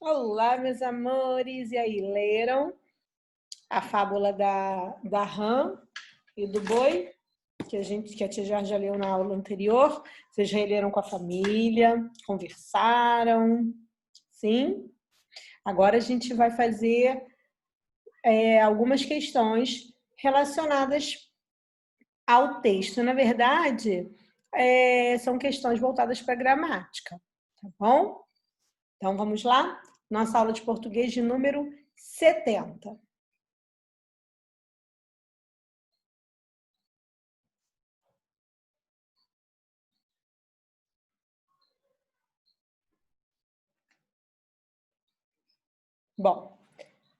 Olá, meus amores! E aí, leram a fábula da rã e do boi, que a tia já leu na aula anterior? Vocês releram com a família, conversaram? Sim? Agora a gente vai fazer algumas questões relacionadas ao texto. Na verdade, são questões voltadas para a gramática, tá bom? Então, vamos lá? Nossa aula de português de número 70. Bom,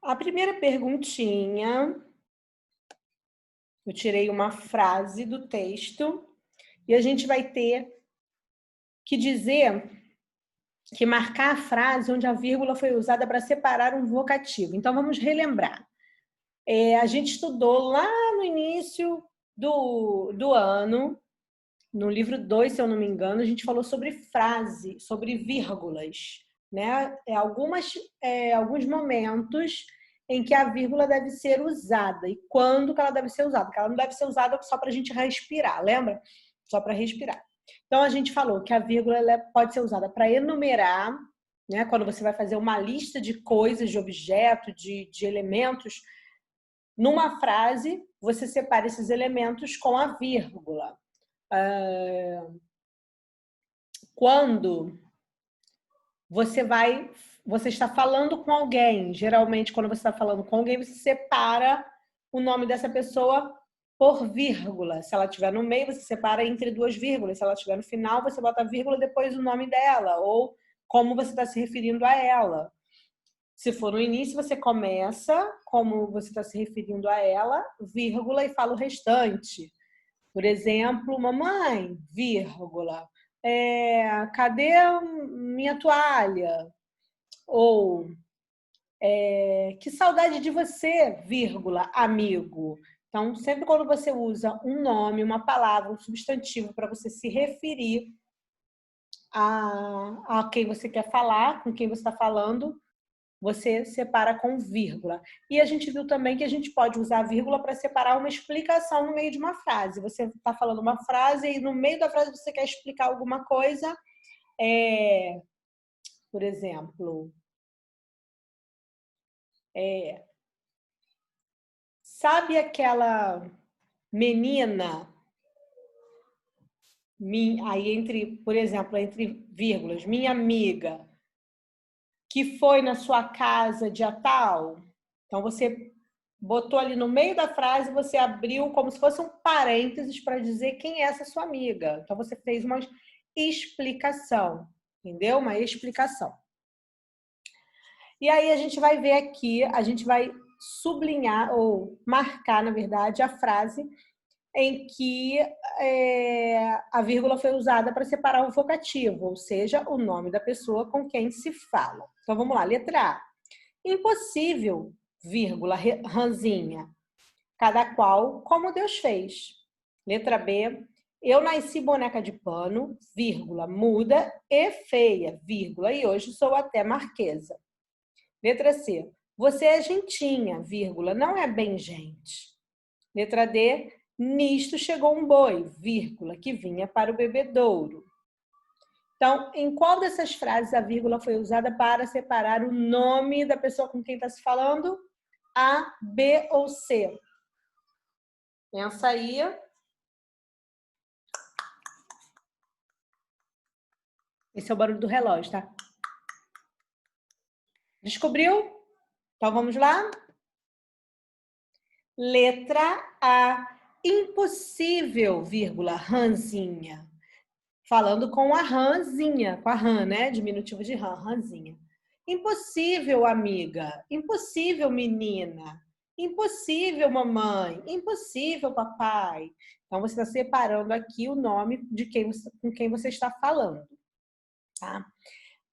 a primeira perguntinha, eu tirei uma frase do texto e a gente vai ter que dizer, que marcar a frase onde a vírgula foi usada para separar um vocativo. Então, vamos relembrar. A gente estudou lá no início do ano, no livro 2, se eu não me engano, a gente falou sobre frase, sobre vírgulas, né? Alguns momentos em que a vírgula deve ser usada e quando que ela deve ser usada, porque ela não deve ser usada só para a gente respirar, lembra? Só para respirar. Então, a gente falou que a vírgula ela pode ser usada para enumerar, né? Quando você vai fazer uma lista de coisas, de objetos, de elementos, numa frase, você separa esses elementos com a vírgula. Quando você está falando com alguém, geralmente quando você está falando com alguém, você separa o nome dessa pessoa por vírgula. Se ela estiver no meio, você separa entre duas vírgulas. Se ela estiver no final, você bota a vírgula depois o nome dela, ou como você está se referindo a ela. Se for no início, você começa como você está se referindo a ela, vírgula, e fala o restante. Por exemplo, mamãe, vírgula, cadê minha toalha? Ou, que saudade de você, vírgula, amigo. Então, sempre quando você usa um nome, uma palavra, um substantivo para você se referir a quem você quer falar, com quem você está falando, você separa com vírgula. E a gente viu também que a gente pode usar a vírgula para separar uma explicação no meio de uma frase. Você está falando uma frase e no meio da frase você quer explicar alguma coisa. Por exemplo, sabe aquela menina, aí por exemplo, entre vírgulas, minha amiga, que foi na sua casa dia tal? Então, você botou ali no meio da frase, você abriu como se fosse um parênteses para dizer quem é essa sua amiga. Então, você fez uma explicação, entendeu? Uma explicação. E aí, a gente vai ver aqui, a gente vai sublinhar, ou marcar, na verdade, a frase em que a vírgula foi usada para separar o vocativo, ou seja, o nome da pessoa com quem se fala. Então, vamos lá, letra A. Impossível, vírgula, ranzinha, cada qual como Deus fez. Letra B. Eu nasci boneca de pano, vírgula, muda e feia, vírgula, e hoje sou até marquesa. Letra C. Você é gentinha, vírgula, não é bem gente. Letra D. Nisto chegou um boi, vírgula, que vinha para o bebedouro. Então, em qual dessas frases a vírgula foi usada para separar o nome da pessoa com quem está se falando? A, B ou C? Pensa aí. Esse é o barulho do relógio, tá? Descobriu? Então, vamos lá? Letra A. Impossível, vírgula, ranzinha. Falando com a ranzinha, com a rã, né? Diminutivo de rã, ranzinha. Impossível, amiga. Impossível, menina. Impossível, mamãe. Impossível, papai. Então, você está separando aqui o nome de com quem você está falando. Tá?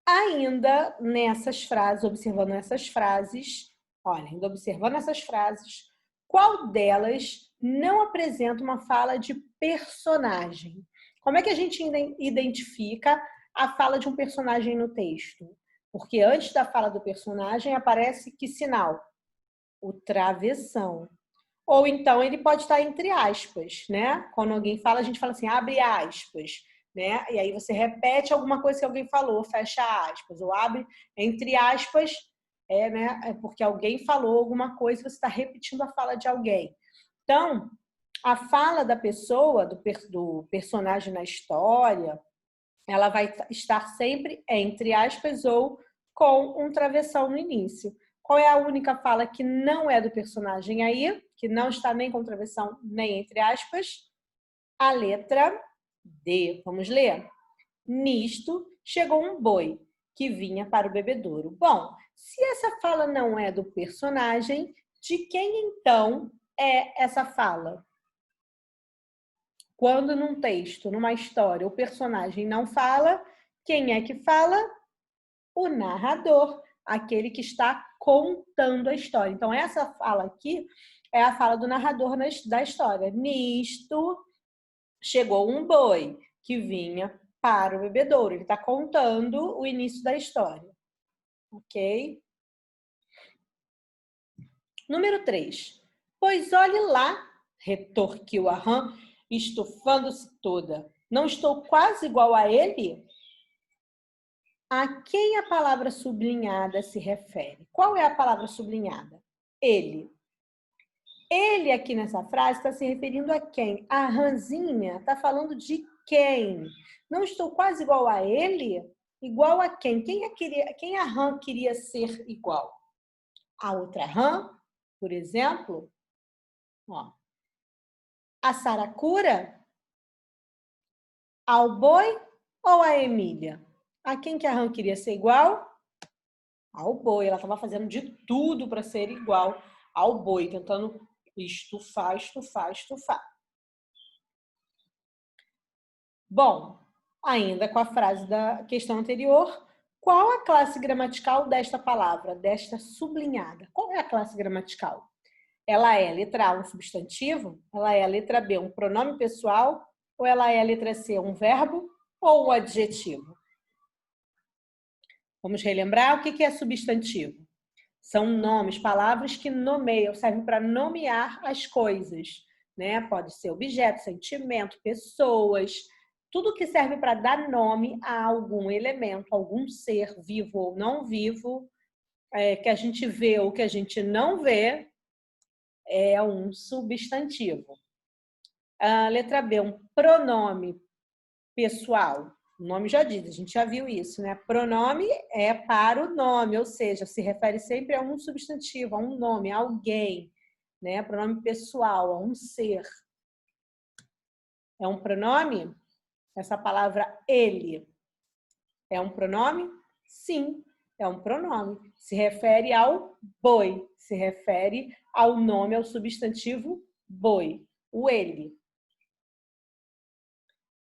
Ainda nessas frases, observando essas frases, olha, ainda observando essas frases, qual delas não apresenta uma fala de personagem? Como é que a gente identifica a fala de um personagem no texto? Porque antes da fala do personagem aparece que sinal? O travessão. Ou então ele pode estar entre aspas, né? Quando alguém fala, a gente fala assim, abre aspas, né? E aí você repete alguma coisa que alguém falou, fecha aspas, ou abre entre aspas, né? É porque alguém falou alguma coisa e você está repetindo a fala de alguém. Então, a fala da pessoa, do personagem na história, ela vai estar sempre entre aspas ou com um travessão no início. Qual é a única fala que não é do personagem aí, que não está nem com travessão nem entre aspas? A letra D. Vamos ler? Nisto chegou um boi que vinha para o bebedouro. Bom, se essa fala não é do personagem, de quem então é essa fala? Quando num texto, numa história, o personagem não fala, quem é que fala? O narrador, aquele que está contando a história. Então, essa fala aqui é a fala do narrador da história. Nisto chegou um boi que vinha para o bebedouro. Ele está contando o início da história. Ok? Número 3. Pois olhe lá, retorquiu a rã, estufando-se toda. Não estou quase igual a ele? A quem a palavra sublinhada se refere? Qual é a palavra sublinhada? Ele. Ele aqui nessa frase está se referindo a quem? A rãzinha está falando de quem? Não estou quase igual a ele? Igual a quem? Quem a rã queria ser igual? A outra rã, por exemplo? Ó. A saracura? Ao boi ou a Emília? A quem que a rã queria ser igual? Ao boi. Ela estava fazendo de tudo para ser igual ao boi, tentando estufar, estufar, estufar. Bom, ainda com a frase da questão anterior, qual a classe gramatical desta palavra, desta sublinhada? Qual é a classe gramatical? Ela é, letra A, um substantivo? Ela é, letra B, um pronome pessoal? Ou ela é, letra C, um verbo ou um adjetivo? Vamos relembrar o que é substantivo. São nomes, palavras que nomeiam, servem para nomear as coisas, né? Pode ser objeto, sentimento, pessoas, tudo que serve para dar nome a algum elemento, algum ser vivo ou não vivo, que a gente vê ou que a gente não vê, é um substantivo. A letra B, um pronome pessoal. O nome já diz, a gente já viu isso, né? Pronome é para o nome, ou seja, se refere sempre a um substantivo, a um nome, a alguém, né? Pronome pessoal, a um ser. É um pronome? Essa palavra ele é um pronome? Sim, é um pronome. Se refere ao boi, se refere ao nome, ao substantivo boi, o ele.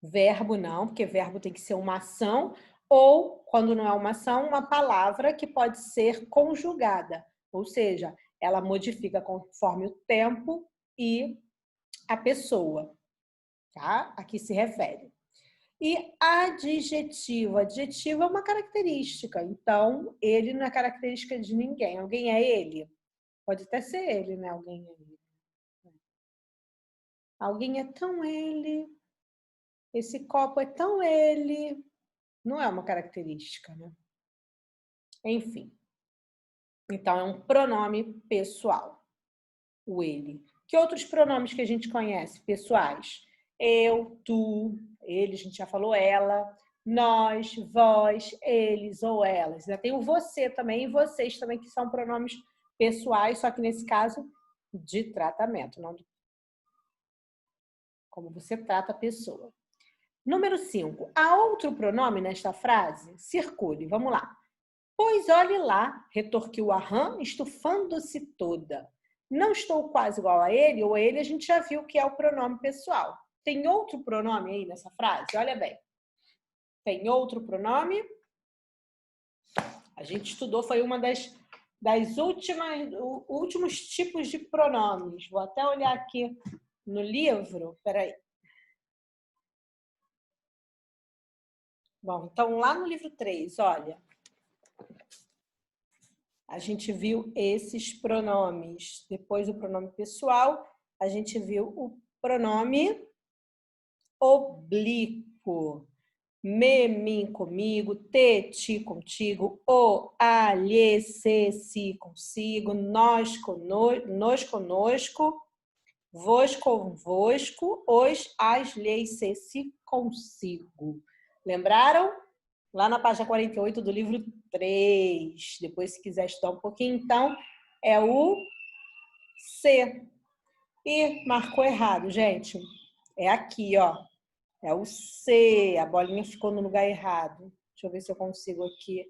Verbo não, porque verbo tem que ser uma ação, ou, quando não é uma ação, uma palavra que pode ser conjugada, ou seja, ela modifica conforme o tempo e a pessoa, tá? Aqui se refere. E adjetivo. Adjetivo é uma característica, então ele não é característica de ninguém. Alguém é ele? Pode até ser ele, né? Alguém é ele. Alguém é tão ele. Esse copo é tão ele. Não é uma característica, né? Enfim. Então, é um pronome pessoal, o ele. Que outros pronomes que a gente conhece, pessoais? Eu, tu, ele, a gente já falou ela, nós, vós, eles ou elas. Ainda tem o você também e vocês também, que são pronomes pessoais, só que nesse caso, de tratamento, não como você trata a pessoa. Número 5. Há outro pronome nesta frase? Circule. Vamos lá. Pois olhe lá, retorquiu a rã, estufando-se toda. Não estou quase igual a ele, ou ele a gente já viu que é o pronome pessoal. Tem outro pronome aí nessa frase? Olha bem. Tem outro pronome? A gente estudou, foi uma das últimos tipos de pronomes. Vou até olhar aqui no livro. Peraí. Bom, então lá no livro 3, olha. A gente viu esses pronomes. Depois o pronome pessoal, a gente viu o pronome oblíquo. Me, mim, comigo, te, ti, contigo, o, a, lhe, se, si, consigo, nós, conosco, vos, convosco, os, as, lhes, se, si, consigo. Lembraram? Lá na página 48 do livro 3. Depois, se quiser estudar um pouquinho, então, é o C. E marcou errado, gente. É aqui, ó. É o C. A bolinha ficou no lugar errado. Deixa eu ver se eu consigo aqui.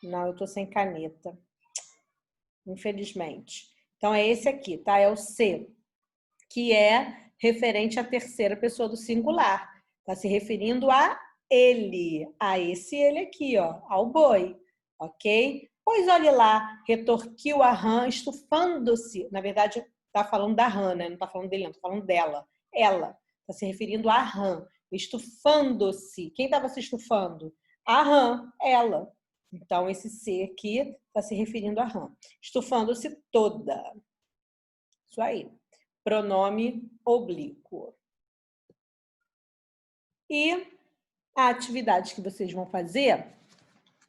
Não, eu tô sem caneta. Infelizmente. Então, é esse aqui, tá? É o C, que é referente à terceira pessoa do singular. Tá se referindo a ele. A esse ele aqui, ó. Ao boi. Ok? Pois olhe lá. Retorquiu a rã, estufando-se. Na verdade, tá falando da rã, né? Não tá falando dele, não. Tá falando dela. Ela. Tá se referindo à rã. Estufando-se. Quem estava se estufando? A rã, ela. Então, esse ser aqui está se referindo à rã. Estufando-se toda. Isso aí. Pronome oblíquo. E a atividade que vocês vão fazer,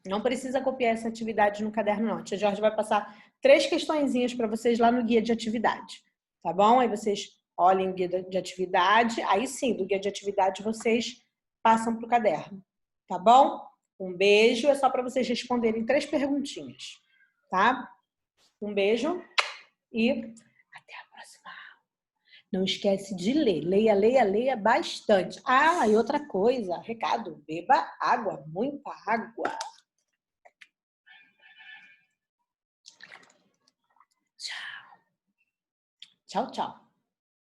não precisa copiar essa atividade no caderno, não. A tia Jorge vai passar 3 questõezinhas para vocês lá no guia de atividade. Tá bom? Aí vocês olhem o guia de atividade. Aí sim, do guia de atividade, vocês passam para o caderno. Tá bom? Um beijo. É só para vocês responderem 3 perguntinhas. Tá? Um beijo e até a próxima. Não esquece de ler. Leia, leia, leia bastante. Ah, e outra coisa, recado, beba água, muita água. Tchau. Tchau, tchau.